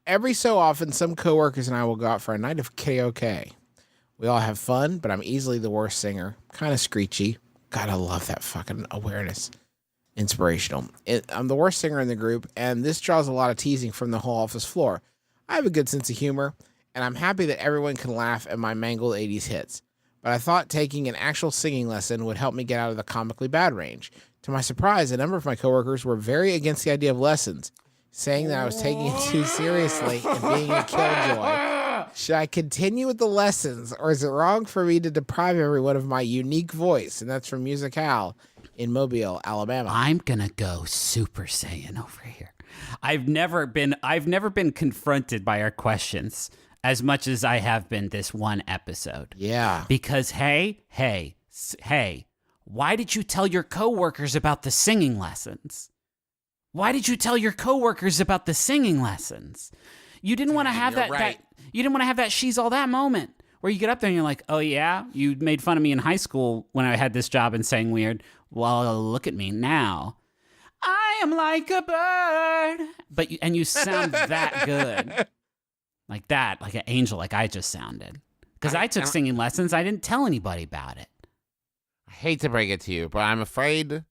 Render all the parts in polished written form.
every so often, some coworkers and I will go out for a night of karaoke. We all have fun, but I'm easily the worst singer. Kind of screechy. God, I love that fucking awareness. Inspirational. I'm the worst singer in the group, and this draws a lot of teasing from the whole office floor. I have a good sense of humor, and I'm happy that everyone can laugh at my mangled 80s hits. But I thought taking an actual singing lesson would help me get out of the comically bad range. To my surprise, a number of my coworkers were very against the idea of lessons, saying that I was taking it too seriously and being a killjoy. Should I continue with the lessons, or is it wrong for me to deprive everyone of my unique voice? And that's from Musical in Mobile, Alabama. I'm gonna go Super Saiyan over here. I've never been confronted by our questions as much as I have been this one episode. Yeah. Because hey, why did you tell your coworkers about the singing lessons? Why did you tell your coworkers about the singing lessons? You didn't want to have you didn't want to have that she's all that moment where you get up there and you're like, oh yeah, you made fun of me in high school when I had this job and sang weird. Well, look at me now. I am like a bird. And you sound that good. Like that, like an angel, like I just sounded. Because I took singing lessons. I didn't tell anybody about it. I hate to break it to you, but I'm afraid,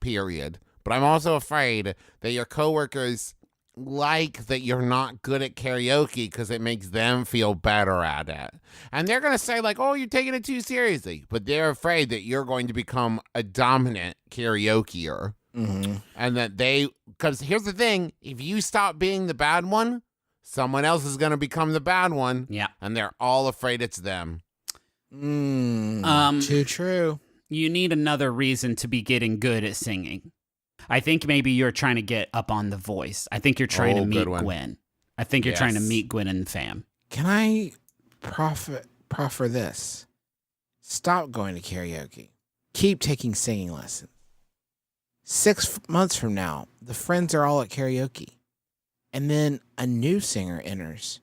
period. But I'm also afraid that your coworkers like that you're not good at karaoke because it makes them feel better at it. And they're going to say like, oh, you're taking it too seriously. But they're afraid that you're going to become a dominant karaokeer. Mm-hmm. And that because here's the thing, if you stop being the bad one, someone else is going to become the bad one. Yeah. And they're all afraid it's them. Too true. You need another reason to be getting good at singing. I think maybe you're trying to get up on The Voice. I think you're trying to meet Gwen. I think you're trying to meet Gwen and fam. Can I proffer this? Stop going to karaoke. Keep taking singing lessons. 6 months from now, the friends are all at karaoke. And then a new singer enters.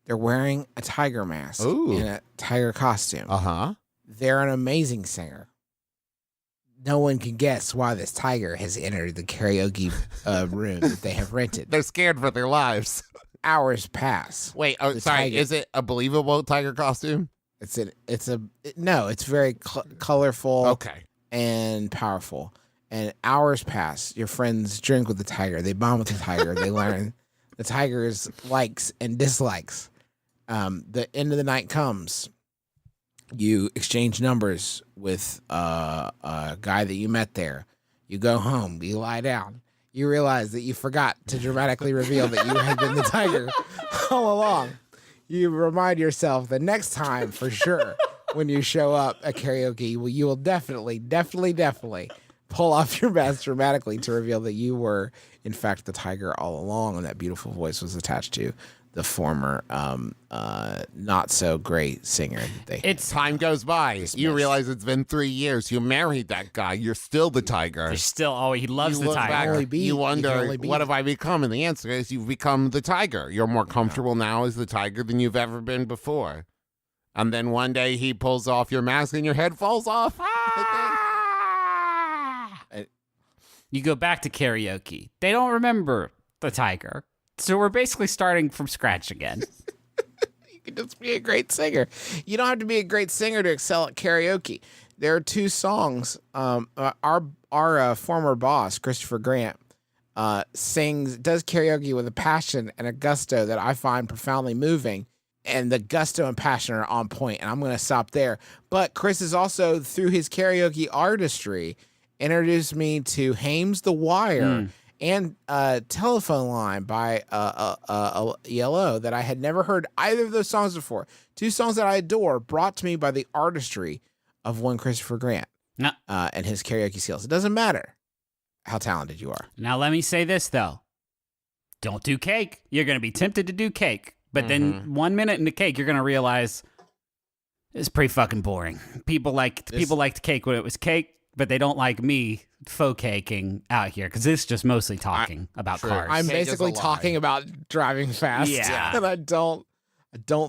They're wearing a tiger mask and a tiger costume. Uh-huh. They're an amazing singer. No one can guess why this tiger has entered the karaoke room that they have rented. They're scared for their lives. Hours pass. Wait, sorry. Tiger, is it a believable tiger costume? It's very colorful. Okay. And powerful. And hours pass. Your friends drink with the tiger. They bond with the tiger. They learn the tiger's likes and dislikes. The end of the night comes. You exchange numbers with a guy that you met there. You go home. You lie down. You realize that you forgot to dramatically reveal that you had been the tiger all along. You remind yourself the next time for sure when you show up at karaoke, you will definitely pull off your mask dramatically to reveal that you were, in fact, the tiger all along, and that beautiful voice was attached to the former not so great singer. Time goes by. You realize it's been 3 years. You married that guy. You're still the tiger. There's still he loves the tiger. You wonder, what have I become? And the answer is you've become the tiger. You're more comfortable now as the tiger than you've ever been before. And then one day he pulls off your mask and your head falls off. You go back to karaoke. They don't remember the tiger. So we're basically starting from scratch again. You can just be a great singer. You don't have to be a great singer to excel at karaoke. There are 2 songs. Our former boss, Christopher Grant, does karaoke with a passion and a gusto that I find profoundly moving. And the gusto and passion are on point. And I'm going to stop there. But Chris is also, through his karaoke artistry, introduced me to Hames the Wire and Telephone Line by ELO that I had never heard either of those songs before. 2 songs that I adore, brought to me by the artistry of one Christopher Grant and his karaoke skills. It doesn't matter how talented you are. Now, let me say this, though. Don't do Cake. You're going to be tempted to do Cake. But then 1 minute into Cake, you're going to realize it's pretty fucking boring. People liked Cake when it was Cake, but they don't like me faux caking out here because it's just mostly talking about cars. I'm basically talking about driving fast. Yeah. And I don't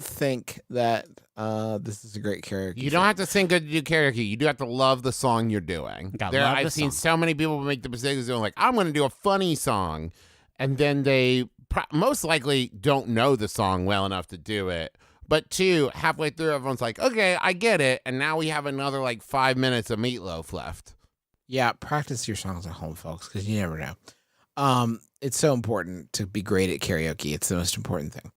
think that this is a great karaoke. You don't have to sing good to do karaoke. You do have to love the song you're doing. I've seen so many people make the mistake of doing like, I'm going to do a funny song. And then they most likely don't know the song well enough to do it. But 2, halfway through, everyone's like, okay, I get it. And now we have another like 5 minutes of Meatloaf left. Yeah, practice your songs at home, folks, because you never know. It's so important to be great at karaoke. It's the most important thing.